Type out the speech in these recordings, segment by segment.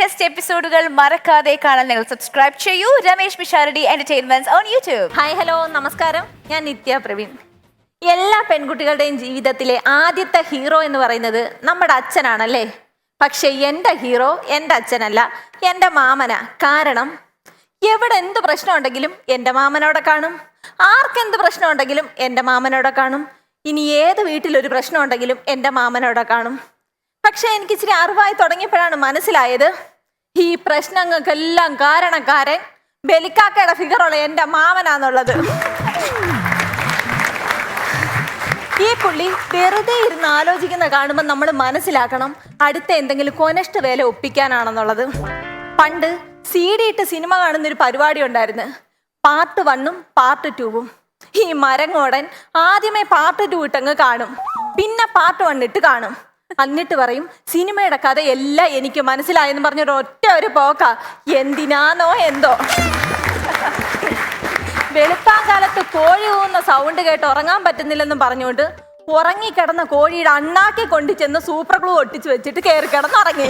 Latest എപ്പിസോഡുകൾ മറക്കാതെ കാണാൻ നിങ്ങൾ സബ്സ്ക്രൈബ് ചെയ്യൂ. Ramesh Pisharody entertainments on YouTube. Hi hello നമസ്കാരം, ഞാൻ നിത്യ പ്രവീൺ. എല്ലാ പെൺകുട്ടികളുടെയും ജീവിതത്തിലെ ആദ്യത്തെ ഹീറോ എന്ന് പറയുന്നത് നമ്മുടെ അച്ഛനാണല്ലേ. പക്ഷെ എൻ്റെ ഹീറോ എൻ്റെ അച്ഛനല്ല, എൻ്റെ മാമനാ. കാരണം എവിടെ എന്ത് പ്രശ്നം ഉണ്ടെങ്കിലും എൻ്റെ മാമനോടെ കാണും, ആർക്കെന്ത് പ്രശ്നം ഉണ്ടെങ്കിലും എൻ്റെ മാമനോടെ കാണും, ഇനി ഏത് വീട്ടിലൊരു പ്രശ്നം ഉണ്ടെങ്കിലും എൻ്റെ മാമനോടെ കാണും. പക്ഷെ എനിക്ക് ഇച്ചിരി അറിവായി തുടങ്ങിയപ്പോഴാണ് മനസ്സിലായത്, ഈ പ്രശ്നങ്ങൾക്കെല്ലാം കാരണക്കാരൻ ബലിക്കാക്കയുടെ ഫിഗറുള്ള എൻ്റെ മാമനാന്നുള്ളത്. ഈ പുള്ളി വെറുതെ ഇരുന്ന് ആലോചിക്കുന്ന കാണുമ്പോൾ നമ്മൾ മനസ്സിലാക്കണം അടുത്ത എന്തെങ്കിലും കൊനഷ്ട വേല ഒപ്പിക്കാനാണെന്നുള്ളത്. പണ്ട് CD ഇട്ട് സിനിമ കാണുന്നൊരു പരിപാടി ഉണ്ടായിരുന്നു, പാർട്ട് 1ഉം പാർട്ട് 2ഉം. ഈ മരങ്ങോടൻ ആദ്യമേ പാർട്ട് 2 ഇട്ടങ്ങ് കാണും, പിന്നെ പാർട്ട് 1 ഇട്ട് കാണും. എന്നിട്ട് പറയും സിനിമയുടെ കഥ എല്ലാം എനിക്ക് മനസ്സിലായെന്ന് പറഞ്ഞൊരു ഒറ്റ ഒരു പോക്ക. എന്തിനാന്നോ എന്തോ. വെളുപ്പാങ്കാലത്ത് കോഴി കൂവുന്ന സൗണ്ട് കേട്ട് ഉറങ്ങാൻ പറ്റുന്നില്ലെന്നും പറഞ്ഞുകൊണ്ട് ഉറങ്ങിക്കിടന്ന കോഴിയുടെ അണ്ണാക്കി കൊണ്ടു ചെന്ന് സൂപ്പർ ഗ്ലൂ ഒട്ടിച്ച് വെച്ചിട്ട് കയറി കിടന്നുറങ്ങി.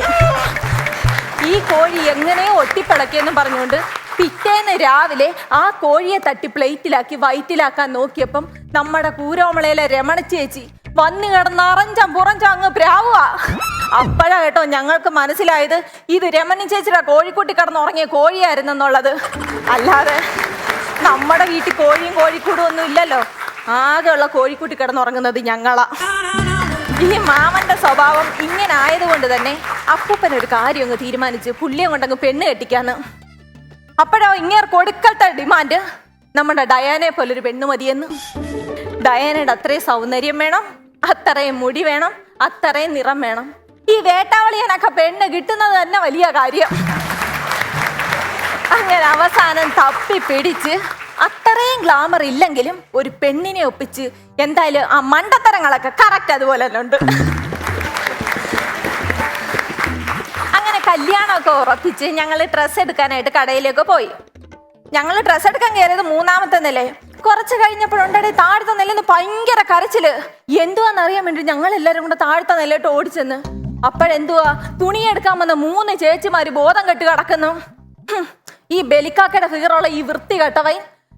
ഈ കോഴി എങ്ങനെയോ ഒട്ടിപ്പിളക്കിയെന്നും പറഞ്ഞുകൊണ്ട് പിറ്റേന്ന് രാവിലെ ആ കോഴിയെ തട്ടി പ്ലേറ്റിലാക്കി വയറ്റിലാക്കാൻ നോക്കിയപ്പം നമ്മുടെ കൂരോമളയിലെ രമണ ചേച്ചി വന്നു കിടന്ന് അറഞ്ചം പുറഞ്ചം അങ്ങ് പ്രാവുക. അപ്പോഴാ കേട്ടോ ഞങ്ങൾക്ക് മനസ്സിലായത് ഇത് രമണ ചേച്ചിയുടെ കോഴിക്കുട്ടി കിടന്നുറങ്ങിയ കോഴിയായിരുന്നെന്നുള്ളത്. അല്ലാതെ നമ്മുടെ വീട്ടിൽ കോഴിയും കോഴിക്കൂടും ഒന്നും ഇല്ലല്ലോ, ആകെയുള്ള കോഴിക്കുട്ടി കിടന്നുറങ്ങുന്നത് ഞങ്ങളാ. ഈ മാമന്റെ സ്വഭാവം ഇങ്ങനെ ആയതുകൊണ്ട് തന്നെ അപ്പൂപ്പനൊരു കാര്യം അങ്ങ് തീരുമാനിച്ച് പുള്ളിയെ കൊണ്ടങ്ങ് പെണ്ണ് കെട്ടിക്കാന്ന്. അപ്പോഴോ ഇങ്ങനെ കൊടുക്കലത്തെ ഡിമാൻഡ് നമ്മുടെ ഡയാനെ പോലൊരു പെണ്ണ് മതിയെന്ന്. ഡയാനയുടെ അത്രയും സൗന്ദര്യം വേണം, അത്രയും മുടി വേണം, അത്രയും നിറം വേണം. ഈ വേട്ടാവളിയനൊക്കെ പെണ്ണ് കിട്ടുന്നത് തന്നെ വലിയ കാര്യം. അങ്ങനെ അവസാനം തപ്പി പിടിച്ച് അത്രയും ഗ്ലാമർ ഇല്ലെങ്കിലും ഒരു പെണ്ണിനെ ഒപ്പിച്ച് എന്തായാലും ആ മണ്ടത്തരങ്ങളൊക്കെ കറക്റ്റ് അതുപോലെ തന്നെ ഉണ്ട്. അങ്ങനെ കല്യാണമൊക്കെ ഉറപ്പിച്ച് ഞങ്ങൾ ഡ്രസ്സ് എടുക്കാനായിട്ട് കടയിലേക്ക് പോയി. ഞങ്ങൾ ഡ്രസ്സ് എടുക്കാൻ കയറിയത് 3ാമത്തെ നിലയെ. കുറച്ച് കഴിഞ്ഞപ്പോഴുണ്ടേ താഴത്തെ നിലന്ന് ഭയങ്കര കരച്ചില്. എന്തുവാന്നറിയാൻ വേണ്ടി ഞങ്ങൾ എല്ലാവരും കൂടെ താഴത്തെ നിലയിട്ട് ഓടിച്ചെന്ന്. അപ്പോഴെന്തുവാ, തുണിയെടുക്കാൻ വന്ന 3 ചേച്ചിമാര് ബോധം കെട്ട് കിടക്കുന്നു. ഈ ബലിക്കാക്കയുടെ ഫിഗറുള്ള ഈ വൃത്തി കെട്ടവൻ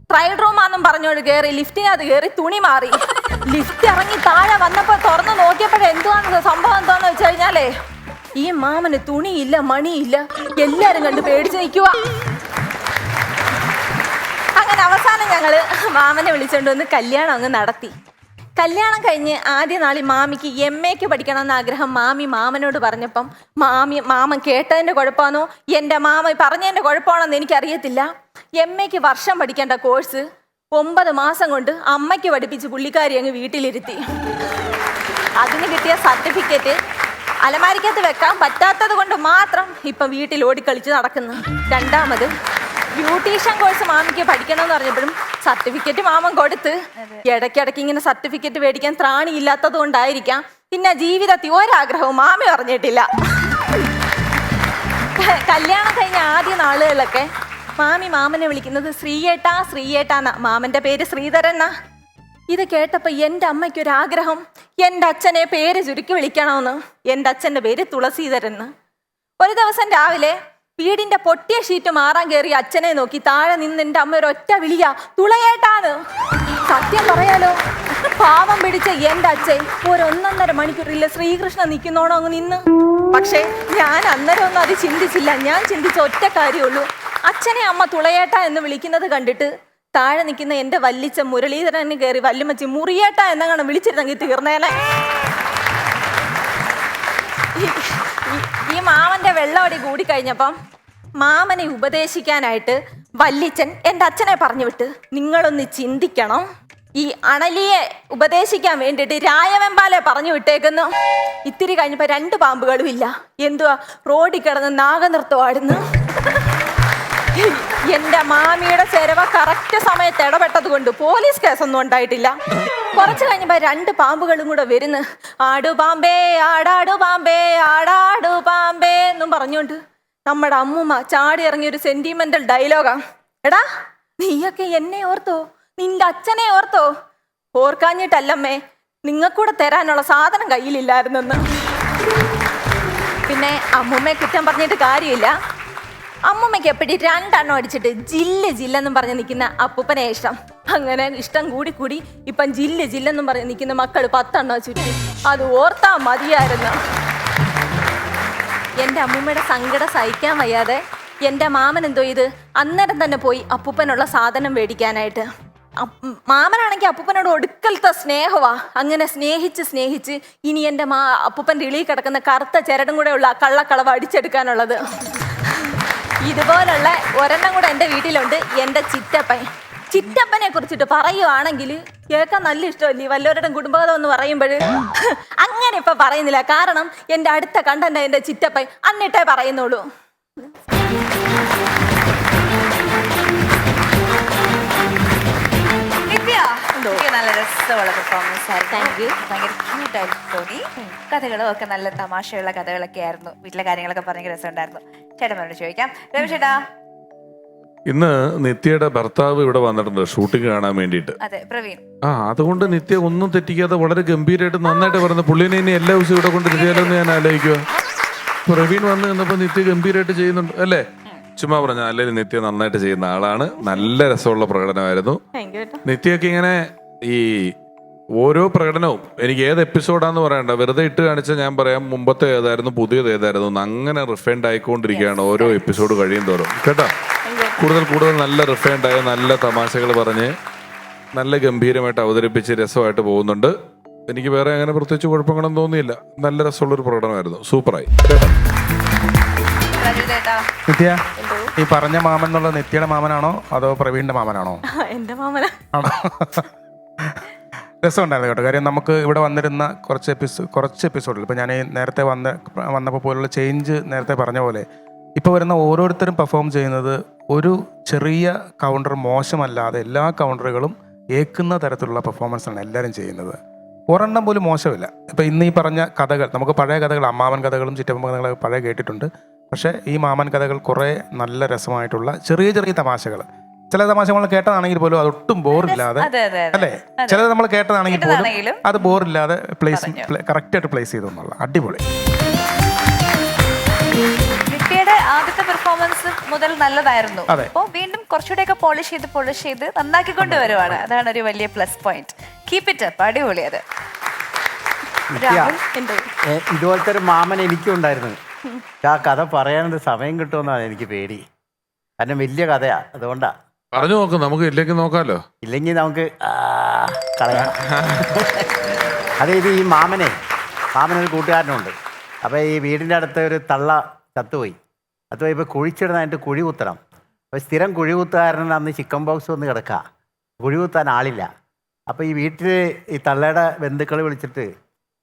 ട്രയൽ റൂമാന്നും പറഞ്ഞോണ്ട് കയറി ലിഫ്റ്റിനകത്ത് കയറി തുണി മാറി. ലിഫ്റ്റ് ഇറങ്ങി താഴെ വന്നപ്പോ തുറന്ന് നോക്കിയപ്പോഴെന്തുവാന്ന് സംഭവം എന്താന്ന് വെച്ച് കഴിഞ്ഞാലേ, ഈ മാമന് തുണിയില്ല മണിയില്ല, എല്ലാരും കണ്ട് പേടിച്ച് നിൽക്കുക. അങ്ങനെ അവസാനം ഞങ്ങള് മാമനെ വിളിച്ചോണ്ട് വന്ന് കല്യാണം അങ്ങ് നടത്തി. കല്യാണം കഴിഞ്ഞ് ആദ്യ നാളിൽ മാമിക്ക് MAക്ക് പഠിക്കണമെന്ന് ആഗ്രഹം മാമനോട് പറഞ്ഞപ്പം മാമൻ കേട്ടതിൻ്റെ കുഴപ്പമാണോ എൻ്റെ മാമ പറഞ്ഞതിൻ്റെ കുഴപ്പമാണോന്ന് എനിക്കറിയത്തില്ല. MAക്ക് വർഷം പഠിക്കേണ്ട കോഴ്സ് 9 മാസം കൊണ്ട് അമ്മയ്ക്ക് പഠിപ്പിച്ച് പുള്ളിക്കാരി അങ്ങ് വീട്ടിലിരുത്തി. അതിന് കിട്ടിയ സർട്ടിഫിക്കറ്റ് അലമാരിക്കകത്ത് വെക്കാൻ പറ്റാത്തത് കൊണ്ട് മാത്രം ഇപ്പം വീട്ടിൽ ഓടിക്കളിച്ച് നടക്കുന്നു. രണ്ടാമത് ബ്യൂട്ടീഷ്യൻ കോഴ്സ് മാമിക്ക് പഠിക്കണമെന്ന് പറഞ്ഞപ്പോഴും സർട്ടിഫിക്കറ്റ് മാമൻ കൊടുത്ത്. ഇടയ്ക്കിടയ്ക്ക് ഇങ്ങനെ സർട്ടിഫിക്കറ്റ് മേടിക്കാൻ ത്രാണി ഇല്ലാത്തത് കൊണ്ടായിരിക്കാം പിന്നെ ജീവിതത്തിൽ ഒരാഗ്രഹവും മാമി പറഞ്ഞിട്ടില്ല. കല്യാണം കഴിഞ്ഞ ആദ്യ നാളുകളിലൊക്കെ മാമനെ വിളിക്കുന്നത് ശ്രീയേട്ടാന്നാ. മാമന്റെ പേര് ശ്രീധരനാ. ഇത് കേട്ടപ്പോൾ എൻ്റെ അമ്മയ്ക്കൊരാഗ്രഹം എൻ്റെ അച്ഛനെ പേര് ചുരുക്കി വിളിക്കണമെന്ന്. എൻ്റെ അച്ഛൻ്റെ പേര് തുളസീധരൻ. ഒരു ദിവസം രാവിലെ വീടിന്റെ പൊട്ടിയ ഷീറ്റ് മാറാൻ കയറി അച്ഛനെ നോക്കി താഴെ നിന്ന് എൻ്റെ അമ്മ ഒരൊറ്റ വിളിയാ, തുളയേട്ടാന്ന്. സത്യം പറയാലോ, പാവം പിടിച്ച എൻ്റെ അച്ഛൻ 1.5 മണിക്കൂറില്ല ശ്രീകൃഷ്ണൻ നിൽക്കുന്നോണോ അങ്ങ് നിന്ന്. പക്ഷെ ഞാൻ അന്നേരം ഒന്നും അത് ചിന്തിച്ചില്ല. ഞാൻ ചിന്തിച്ച ഒറ്റ കാര്യമുള്ളൂ, അച്ഛനെ അമ്മ തുളയേട്ട എന്ന് വിളിക്കുന്നത് കണ്ടിട്ട് താഴെ നിൽക്കുന്ന എൻ്റെ വല്ലിച്ച മുരളീധരന് കയറി വല്ലുമച്ചി മുറിയേട്ട എന്നങ്ങനെ വിളിച്ചിരുന്നെങ്കിൽ തീർന്നേനെ. ഈ മാമന്റെ വെള്ളമടി കൂടിക്കഴിഞ്ഞപ്പം മാമനെ ഉപദേശിക്കാനായിട്ട് വല്ലിച്ചൻ എൻ്റെ അച്ഛനെ പറഞ്ഞു വിട്ട്, നിങ്ങളൊന്ന് ചിന്തിക്കണം, ഈ അണലിയെ ഉപദേശിക്കാൻ വേണ്ടിയിട്ട് രായവെമ്പാലെ പറഞ്ഞു വിട്ടേക്കുന്നു. ഇത്തിരി കഴിഞ്ഞപ്പോൾ 2 പാമ്പുകളും ഇല്ല. എന്തുവാ, റോഡിൽ കിടന്ന് നാഗനൃത്തമായിരുന്നു. എൻ്റെ മാമിയുടെ ചെലവ കറക്റ്റ് സമയത്ത് ഇടപെട്ടത് കൊണ്ട് പോലീസ് കേസൊന്നും ഉണ്ടായിട്ടില്ല. കുറച്ച് കഴിഞ്ഞപ്പോൾ 2 പാമ്പുകളും കൂടെ വരുന്നു. ആടുപാമ്പേ ആടാടു പാമ്പേ ആടാടു പാമ്പേ എന്നും പറഞ്ഞുകൊണ്ട് നമ്മുടെ അമ്മൂമ്മ ചാടി ഇറങ്ങിയ ഒരു സെന്റിമെന്റൽ ഡയലോഗാ. എടാ നീയൊക്കെ എന്നെ ഓർത്തോ, നിന്റെ അച്ഛനെ ഓർത്തോ? ഓർക്കാഞ്ഞിട്ടല്ലമ്മേ, നിങ്ങൾക്കൂടെ തരാനുള്ള സാധനം കയ്യിലില്ലായിരുന്നെന്ന്. പിന്നെ അമ്മൂമ്മയെ കുറ്റം പറഞ്ഞിട്ട് കാര്യമില്ല. അമ്മൂമ്മയ്ക്ക് എപ്പടി 2 എണ്ണം അടിച്ചിട്ട് ജില്ലെന്നും പറഞ്ഞ് നിൽക്കുന്ന അപ്പൂപ്പനെ ഇഷ്ടം. അങ്ങനെ ഇഷ്ടം കൂടി ഇപ്പം ജില്ലെന്നും പറഞ്ഞ് നിൽക്കുന്ന മക്കൾ 10 എണ്ണം ചുറ്റി. അത് ഓർത്താ മതിയായിരുന്നു. എൻ്റെ അമ്മൂമ്മയുടെ സങ്കടം സഹിക്കാൻ വയ്യാതെ എൻ്റെ മാമൻ എന്തോ ഇത് അന്നേരം തന്നെ പോയി അപ്പൂപ്പനുള്ള സാധനം മേടിക്കാനായിട്ട്. മാമനാണെങ്കിൽ അപ്പൂപ്പനോട് ഒടുക്കലത്തെ സ്നേഹവാ. അങ്ങനെ സ്നേഹിച്ച് ഇനി എൻ്റെ അപ്പൂപ്പൻ്റെ ഇളി കിടക്കുന്ന കറുത്ത ചിരടും കൂടെ ഉള്ള കള്ളക്കളവ് അടിച്ചെടുക്കാനുള്ളത്. ഇതുപോലുള്ള ഒരെണ്ണം കൂടെ എൻ്റെ വീട്ടിലുണ്ട്. എൻ്റെ ചിറ്റപ്പനെ കുറിച്ചിട്ട് പറയുവാണെങ്കിൽ കേൾക്കാൻ നല്ല ഇഷ്ടമല്ലേ വല്ലവരുടെ കുടുംബകഥ എന്ന് പറയുമ്പോൾ. അങ്ങനെ ഇപ്പൊ പറയുന്നില്ല, കാരണം എൻ്റെ അടുത്ത കണ്ടന്റ് എൻ്റെ ചിറ്റപ്പൻ അന്നിട്ടേ പറയുന്നുള്ളൂ. നല്ല രസമുള്ള പെർഫോമൻസ് ആയിരുന്നു. ഭയങ്കര ക്യൂട്ടായിട്ട് തോന്നി. കഥകളും ഒക്കെ നല്ല തമാശയുള്ള കഥകളൊക്കെ ആയിരുന്നു. വീട്ടിലെ കാര്യങ്ങളൊക്കെ ഭയങ്കര രസമുണ്ടായിരുന്നു. ചേട്ടനോട് ചോദിക്കാം. രമേശ് ചേട്ടാ, ഇന്ന് നിത്യയുടെ ഭർത്താവ് ഇവിടെ വന്നിട്ടുണ്ട് ഷൂട്ടിംഗ് കാണാൻ വേണ്ടിയിട്ട്. അതെ, പ്രവീൺ. അതുകൊണ്ട് നിത്യ ഒന്നും തെറ്റിക്കാതെ വളരെ ഗംഭീരമായിട്ട് നന്നായിട്ട് പറഞ്ഞു. പുള്ളിനെ ഇനി എല്ലാ ദിവസവും ഇവിടെ കൊണ്ടിരിക്കാലോ എന്ന് ഞാൻ ആലോചിക്കുക. പ്രവീൺ വന്ന് നിന്നപ്പോ നിത്യ ഗംഭീരമായിട്ട് ചെയ്യുന്നുണ്ട് അല്ലേ? ചുമ്മാ പറഞ്ഞ അല്ലെങ്കിൽ നിത്യ നന്നായിട്ട് ചെയ്യുന്ന ആളാണ്. നല്ല രസമുള്ള പ്രകടനമായിരുന്നു. നിത്യയൊക്കെ ഇങ്ങനെ ഈ ഓരോ പ്രകടനവും എനിക്ക് ഏത് എപ്പിസോഡാന്ന് പറയണ്ട, വെറുതെ ഇട്ട് കാണിച്ചാൽ ഞാൻ പറയാം മുമ്പത്തെ ഏതായിരുന്നു പുതിയത് ഏതായിരുന്നു. അങ്ങനെ റിഫൈൻഡ് ആയിക്കൊണ്ടിരിക്കുകയാണ് ഓരോ എപ്പിസോഡ് കഴിയും തോറും. കേട്ടോ, കൂടുതൽ നല്ല റിഫൈൻഡ് ആയ നല്ല തമാശകൾ പറഞ്ഞ് നല്ല ഗംഭീരമായിട്ട് അവതരിപ്പിച്ച് രസമായിട്ട് പോകുന്നുണ്ട്. എനിക്ക് വേറെ അങ്ങനെ പ്രത്യേകിച്ച് കുഴപ്പങ്ങളൊന്നും തോന്നിയില്ല. നല്ല രസമുള്ളൊരു പ്രകടനമായിരുന്നു. സൂപ്പറായി. നിത്യ, ഈ പറഞ്ഞ മാമൻ എന്നുള്ള നിത്യയുടെ മാമനാണോ അതോ പ്രവീണിന്റെ മാമനാണോ? എന്റെ മാമനാ. രസമുണ്ടായിരുന്നു കേട്ടോ. കാര്യം നമുക്ക് ഇവിടെ വന്നിരുന്ന കുറച്ച് എപ്പിസോഡിൽ ഇപ്പം ഞാൻ നേരത്തെ വന്നപ്പോൾ പോലുള്ള ചേഞ്ച് നേരത്തെ പറഞ്ഞ പോലെ ഇപ്പോൾ വരുന്ന ഓരോരുത്തരും പെർഫോം ചെയ്യുന്നത് ഒരു ചെറിയ കൗണ്ടർ മോശമല്ലാതെ എല്ലാ കൗണ്ടറുകളും ഏക്കുന്ന തരത്തിലുള്ള പെർഫോമൻസാണ് എല്ലാവരും ചെയ്യുന്നത്. ഒരെണ്ണം പോലും മോശമില്ല. ഇപ്പം ഇന്ന് ഈ പറഞ്ഞ കഥകൾ, നമുക്ക് പഴയ കഥകൾ, അമ്മാവൻ കഥകളും ചിറ്റപ്പൻ കഥകളൊക്കെ പഴയ കേട്ടിട്ടുണ്ട്. പക്ഷേ ഈ മാമൻ കഥകൾ കുറേ നല്ല രസമായിട്ടുള്ള ചെറിയ തമാശകൾ, ചില തമാശ നമ്മൾ കേട്ടതാണെങ്കിൽ പോലും അതൊട്ടും ബോറില്ലാതെ, അല്ലേ? ചിലത് നമ്മൾ കേട്ടതാണെങ്കിൽ പോലും അത് ബോറില്ലാതെ കറക്റ്റായിട്ട് പ്ലേസ് ചെയ്തു എന്നുള്ള അടിപൊളി. നിത്യയുടെ ആദ്യത്തെ പെർഫോമൻസ് മുതൽ നല്ലതായിരുന്നു. അപ്പോൾ വീണ്ടും കുറച്ചുകൂടെയൊക്കെ പോളിഷ് ചെയ്ത് നന്നാക്കിക്കൊണ്ട് വരുവാണ്. അതാണ് ഒരു വലിയ plus point. Keep it up. അടിപൊളി. അത് ഇതുപോലത്തെ ഒരു മാമൻ എനിക്കും ഉണ്ടായിരുന്നു. ആ കഥ പറയാനൊരു സമയം കിട്ടുമെന്നാണ് എനിക്ക് പേടി. കാരണം വലിയ കഥയാ, അതുകൊണ്ടാ. പറഞ്ഞു നോക്ക്, നമുക്ക് ഇല്ലെങ്കിൽ നോക്കാമല്ലോ. ഇല്ലെങ്കിൽ നമുക്ക് കളയാം. അതായത് ഈ മാമനൊരു കൂട്ടുകാരനുണ്ട്. അപ്പോൾ ഈ വീടിൻ്റെ അടുത്ത് ഒരു തള്ള ചത്തുപോയി. ഇപ്പോൾ കുഴിച്ചിടുന്നതായിട്ട് കുഴി കുത്തണം. അപ്പോൾ സ്ഥിരം കുഴി കുത്തുകാരന് അന്ന് ചിക്കൻ ബോക്സ് വന്ന് കിടക്കുക, കുഴി കുത്താൻ ആളില്ല. അപ്പോൾ ഈ വീട്ടിൽ ഈ തള്ളയുടെ ബന്ധുക്കൾ വിളിച്ചിട്ട്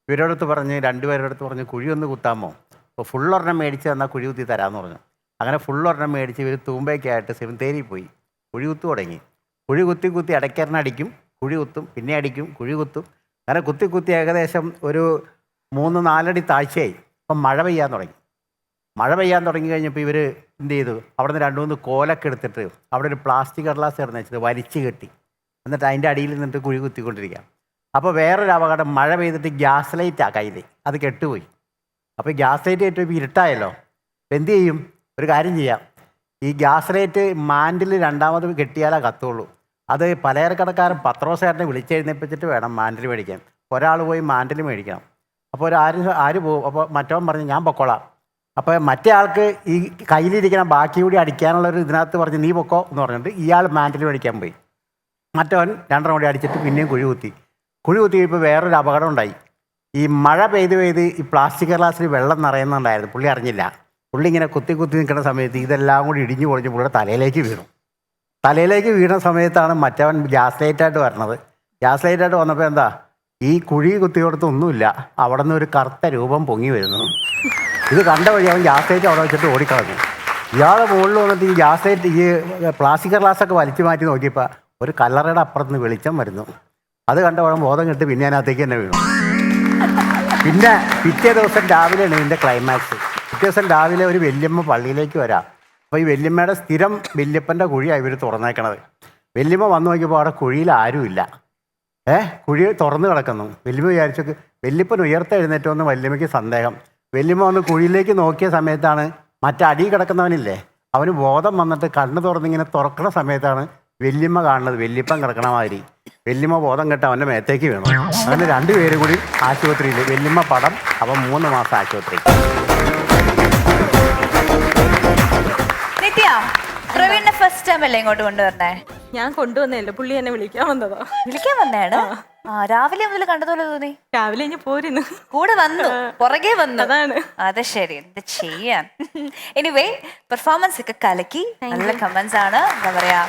ഇവരോടടുത്ത് പറഞ്ഞ്, രണ്ടുപേരുടെ അടുത്ത് പറഞ്ഞ് കുഴി ഒന്ന് കുത്താമോ? അപ്പോൾ ഫുള്ളൊരെണ്ണം മേടിച്ച് തന്നാൽ കുഴി കുത്തി തരാമെന്ന് പറഞ്ഞു. അങ്ങനെ ഫുള്ളൊരെണ്ണം മേടിച്ച് ഇവർ തൂമ്പയ്ക്കായിട്ട് സെമിത്തേരി പോയി കുഴി കുത്തു തുടങ്ങി. കുഴി കുത്തി ഇടയ്ക്കൊരെണ്ണം കുഴി കുത്തും, പിന്നെ അടിക്കും, കുഴി കുത്തും. അങ്ങനെ കുത്തി ഏകദേശം ഒരു 3-4 അടി താഴ്ചയായി. അപ്പം മഴ പെയ്യാൻ തുടങ്ങി കഴിഞ്ഞപ്പോൾ ഇവർ എന്ത് ചെയ്തു, അവിടെ നിന്ന് 2-3 കോലൊക്കെ എടുത്തിട്ട് അവിടെ ഒരു പ്ലാസ്റ്റിക് കടലാസ് ഇറന്ന് വെച്ചത് വലിച്ചു കെട്ടി, എന്നിട്ട് അതിൻ്റെ അടിയിൽ നിന്നിട്ട് കുഴി കുത്തിക്കൊണ്ടിരിക്കാം. അപ്പോൾ വേറൊരു അപകടം, മഴ പെയ്തിട്ട് ഗ്യാസ് ലൈറ്റാണ് കയ്യിൽ, അത് കെട്ടുപോയി. അപ്പോൾ ഗ്യാസ് ലൈറ്റ് കെട്ടിപ്പോൾ ഇരുട്ടായല്ലോ. അപ്പോൾ എന്ത് ചെയ്യും? ഒരു കാര്യം ചെയ്യാം, ഈ ഗ്യാസ് ലൈറ്റ് മാൻഡിൽ രണ്ടാമത് കെട്ടിയാലേ കത്തുള്ളൂ. അത് പലചരക്കടക്കാരൻ പത്രോസേട്ടനെ വിളിച്ചെഴുന്നേപ്പിച്ചിട്ട് വേണം മാൻഡിൽ മേടിക്കാൻ. ഒരാൾ പോയി മാൻഡിൽ മേടിക്കണം. അപ്പോൾ ആര് പോകും? അപ്പോൾ മറ്റവൻ പറഞ്ഞു ഞാൻ പൊക്കോളാം. അപ്പോൾ മറ്റേ ആൾക്ക് ഈ കയ്യിലിരിക്കണം ബാക്കി കൂടി അടിക്കാനുള്ളൊരു ഇതിനകത്ത് പറഞ്ഞ് നീ പൊക്കോ എന്ന് പറഞ്ഞിട്ട് ഇയാൾ മാൻഡിൽ മേടിക്കാൻ പോയി. മറ്റവൻ 2 കൂടി അടിച്ചിട്ട് പിന്നെയും കുഴി കുത്തിയപ്പോൾ വേറൊരു അപകടം ഉണ്ടായി. ഈ മഴ പെയ്ത് ഈ പ്ലാസ്റ്റിക് ഗ്ലാസ്സിൽ വെള്ളം നിറയുന്നുണ്ടായിരുന്നു. പുള്ളി അറിഞ്ഞില്ല. പുള്ളി ഇങ്ങനെ കുത്തി നിൽക്കുന്ന സമയത്ത് ഇതെല്ലാം കൂടി ഇടിഞ്ഞു പൊളിഞ്ഞ് പുള്ളിയുടെ തലയിലേക്ക് വീണ സമയത്താണ് മറ്റവൻ ഗ്യാസ് ലൈറ്റായിട്ട് വരണത്. ഗ്യാസ് ലൈറ്റായിട്ട് വന്നപ്പോൾ എന്താ, ഈ കുഴി കുത്തിയോടത്ത് ഒന്നുമില്ല, അവിടെ നിന്ന് ഒരു കറുത്ത രൂപം പൊങ്ങി വരുന്നു. ഇത് കണ്ട വഴി അവൻ ഗ്യാസ് ലൈറ്റ് അവിടെ വെച്ചിട്ട് ഓടിക്കളഞ്ഞു. ഇയാളെ മുകളിൽ വന്നിട്ട് ഈ ഗ്യാസ് ലൈറ്റ് ഈ പ്ലാസ്റ്റിക് ഗ്ലാസ്സൊക്കെ വലിച്ചു മാറ്റി നോക്കിയപ്പോൾ ഒരു കല്ലറയുടെ അപ്പുറത്ത് നിന്ന് വെളിച്ചം വരുന്നു. അത് കണ്ട വഴി ബോധം കെട്ട് പിന്നെ അതിനകത്തേക്ക് തന്നെ വീണു. പിന്നെ പിറ്റേ ദിവസം രാവിലെയാണ് ഇതിൻ്റെ ക്ലൈമാക്സ്. പിറ്റേ ദിവസം രാവിലെ ഒരു വല്യമ്മ പള്ളിയിലേക്ക് വരാം. അപ്പോൾ ഈ വല്യമ്മയുടെ സ്ഥിരം വല്യപ്പൻ്റെ കുഴിയാണ് ഇവർ തുറന്നേക്കണത്. വല്യമ്മ വന്നു നോക്കിയപ്പോൾ അവിടെ കുഴിയിൽ ആരുമില്ല. കുഴി തുറന്നു കിടക്കുന്നു. വല്യമ്മ വിചാരിച്ചൊക്കെ വല്യപ്പൻ ഉയർത്തെഴുന്നേറ്റോന്ന് വല്യമ്മയ്ക്ക് സന്ദേഹം. വല്യമ്മ വന്ന് കുഴിയിലേക്ക് നോക്കിയ സമയത്താണ് മറ്റേ അടി കിടക്കുന്നവനില്ലേ, അവന് ബോധം വന്നിട്ട് കണ്ണ് തുറന്നിങ്ങനെ തുറക്കണ സമയത്താണ് വല്യമ്മ കാണുന്നത് വല്യപ്പൻ കിടക്കണ മാതിരി. വല്യമ്മ ബോധം കെട്ട് അവൻ്റെ മേത്തേക്ക് വീണു. അങ്ങനെ രണ്ടുപേരും കൂടി ആശുപത്രിയിൽ. വല്യമ്മ പടം, അവൻ 3 മാസം ആശുപത്രി. നിത്യ, പ്രവീണിനെ ഫസ്റ്റ് ടൈം അല്ലേ ഇങ്ങോട്ട് കൊണ്ടുവരണേ? ഞാൻ കൊണ്ടുവന്നല്ലോ, പുള്ളി എന്നെ വിളിക്കാൻ വന്നതാ. വിളിക്കാൻ വന്നതാണ്. രാവിലെ മുതൽ കണ്ടതുപോലെ തോന്നി. രാവിലെ ഇനി പോരുന്നു, കൂടെ വന്നു, പുറകെ വന്നു. അതാണ്. അത് ശരി, എന്ത് ചെയ്യാൻ. എനിവേ, പെർഫോമൻസ് ഒക്കെ കലക്കി, നല്ല കമന്റ്സ് ആണ്. എന്താ പറയാ,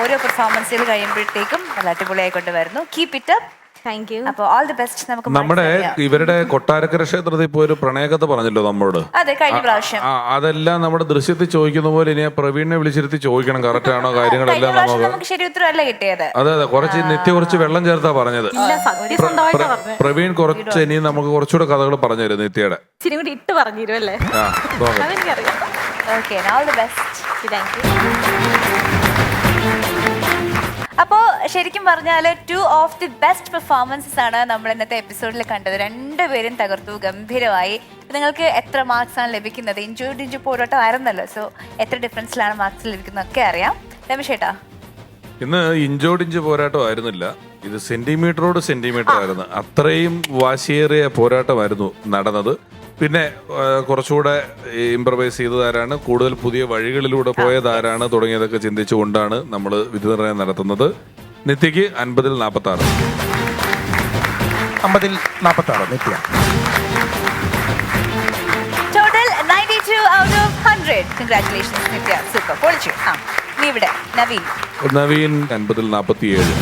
ഓരോ പെർഫോമൻസുകൾ കഴിയുമ്പോഴത്തേക്കും നല്ല അടിപൊളിയായിക്കൊണ്ട് വരുന്നു. Keep it up. Thank you. അപ്പൊ ഓൾ ദി ബെസ്റ്റ്. നമുക്ക് നമ്മുടെ ഇവരുടെ കൊട്ടാരക്കര ക്ഷേത്രത്തിൽ ഇപ്പൊ ഒരു പ്രണയകഥ പറഞ്ഞല്ലോ നമ്മളോട്. അതെ, കഴിഞ്ഞ പ്രാവശ്യം. അതെല്ലാം നമ്മുടെ ദൃശ്യത്തിൽ ചോദിക്കുന്ന പോലെ ഇനി പ്രവീണിനെ വിളിച്ചിരുത്തി ചോദിക്കണം, കറക്റ്റ് ആണോ കാര്യങ്ങളെല്ലാം നമുക്ക്. നമുക്ക് ശരി ഉത്തരവല്ല കിട്ടിയത്. അതെ അതെ, കുറച്ച് വെള്ളം ചേർത്താ പറഞ്ഞത്. ഇല്ല, സത്യസന്ധമായിട്ടാ പറഞ്ഞത്. പ്രവീൺ കുറച്ച് ഇനി നമുക്ക് കുറച്ചുകൂടെ കഥകൾ പറഞ്ഞു തരും നിത്യയുടെ. ഇച്ചിരി കൂടി ഇട്ട് പറഞ്ഞിരുമല്ലേ? ആ, നോക്കാം. അതെനിക്കറിയാം. Okay, all the best. Thank you. അപ്പോ ശരിക്കും പറഞ്ഞാൽ 2 ഓഫ് ദി ബെസ്റ്റ് പെർഫോമൻസസ് ആണ് നമ്മൾ ഇന്നത്തെ എപ്പിസോഡിൽ കണ്ടത്. രണ്ടുപേരും തകർത്തു, ഗംഭീരമായി. നിങ്ങൾക്ക് എത്ര മാർക്സ് ആണ് ലഭിക്കുന്നത്? ഇഞ്ചു പോരാട്ടം ആയിരുന്നല്ലോ, സോ എത്ര ഡിഫറൻസിലാണ് മാർക്സ് ലഭിക്കുന്നതൊക്കെ അറിയാം. രമേശ് ചേട്ടാ, ഇന്ന് ഇഞ്ചോടിഞ്ച് പോരാട്ടം ആയിരുന്നില്ല, ഇത് സെന്റിമീറ്ററോട് സെന്റിമീറ്റർ ആയിരുന്നു. അത്രയും വാശിയേറിയ പോരാട്ടമായിരുന്നു നടന്നത്. പിന്നെ കുറച്ചുകൂടെ ഇംപ്രവൈസ് ചെയ്തതാരാണ്, കൂടുതൽ പുതിയ വഴികളിലൂടെ പോയതാരാണ് തുടങ്ങിയതൊക്കെ ചിന്തിച്ചുകൊണ്ടാണ് നമ്മൾ വിധി നിർണ്ണയം നടത്തുന്നത്. നിത്യക്ക് 50-ൽ 46. 50-ൽ 46 Nithya. Total 92 out of 100. Congratulations Nithya, super, പൊളിച്ചു. നീ ഇവിടെ നവീൻ 50-ൽ 47.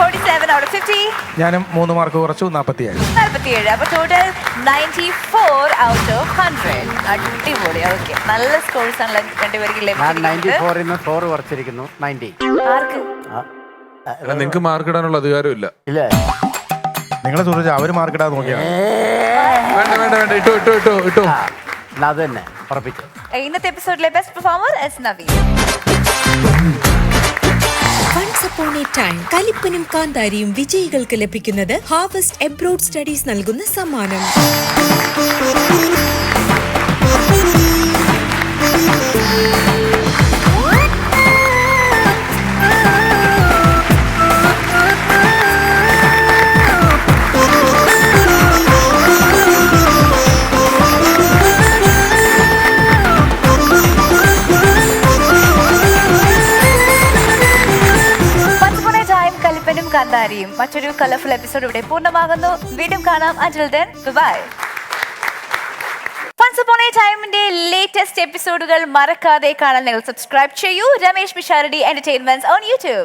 47 out of 50. ഞാനും 3 മാർക്ക് കുറച്ചു, 47. 47. അപ്പൊ ടോട്ടൽ 94 ഔട്ട് ഓഫ് 100. അടിപൊളി. ഓക്കെ, നല്ല സ്കോർസ് ആണ് രണ്ടുപേർക്ക് ഞാൻ ലഭിച്ചിരിക്കുന്നത്. 94 4 കുറച്ചിരിക്കുന്നു. 90. ആർക്ക്? നിങ്ങൾക്ക് മാർക്ക് ഇടാനുള്ള അധികാരമില്ല. ഇല്ലേ? നിങ്ങളെ സുഹൃത്ത് അവര് മാർക്കിടാതെ നോക്കിയാണ്. വേണ്ട, ഇട്ടോ. അത് തന്നെ ഉറപ്പിച്ചു. ഇന്നത്തെ എപ്പിസോഡിലെ best performer S Naveen. Once upon a time കലിപ്പനും കാന്താരിയും വിജയികൾക്ക് ലഭിക്കുന്നത് ഹാർവസ്റ്റ് എബ്രോഡ് സ്റ്റഡീസ് നൽകുന്ന സമ്മാനം. കാന്താരിയും മറ്റൊരു കളർഫുൾ എപ്പിസോഡ് ഇവിടെ പൂർണ്ണമാകുന്നു. വീണ്ടും കാണാം. Until then, bye. Once Upon a Timeന്റെ ലേറ്റസ്റ്റ് എപ്പിസോഡുകൾ മറക്കാതെ കാണാൻ നിങ്ങൾ സബ്സ്ക്രൈബ് ചെയ്യൂ. Ramesh Pisharody entertainments on YouTube.